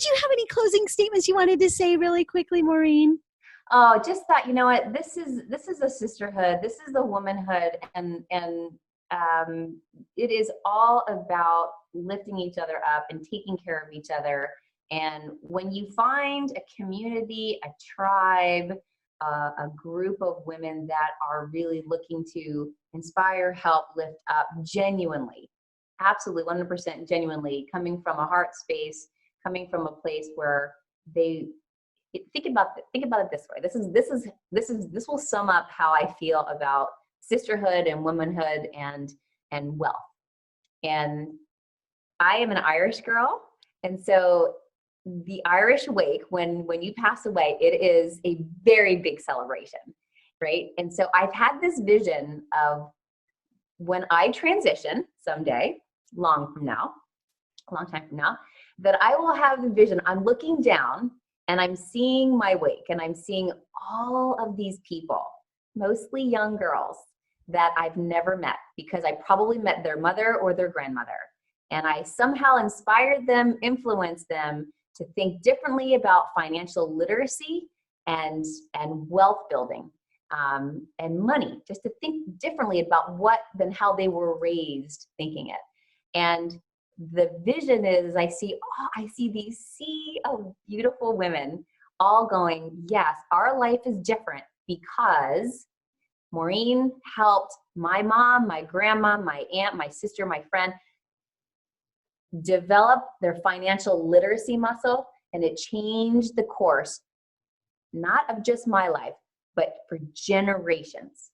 did you have any closing statements you wanted to say really quickly, Maureen? Oh, just thought, you know what, this is a sisterhood, this is a womanhood, and it is all about lifting each other up and taking care of each other. And when you find a community, a tribe, a group of women that are really looking to inspire, help, lift up genuinely, absolutely 100% genuinely, coming from a heart space, coming from a place where they think about it this way. This will sum up how I feel about sisterhood and womanhood and wealth. And I am an Irish girl, and so the Irish wake, when you pass away, it is a very big celebration, right? And so I've had this vision of when I transition someday, a long time from now, that I will have the vision. I'm looking down and I'm seeing my wake, and I'm seeing all of these people, mostly young girls that I've never met, because I probably met their mother or their grandmother. And I somehow inspired them, influenced them to think differently about financial literacy and wealth building, and money, just to think differently about than how they were raised thinking it. And the vision is, I see these sea of beautiful women all going, yes, our life is different because Maureen helped my mom, my grandma, my aunt, my sister, my friend develop their financial literacy muscle, and it changed the course, not of just my life, but for generations.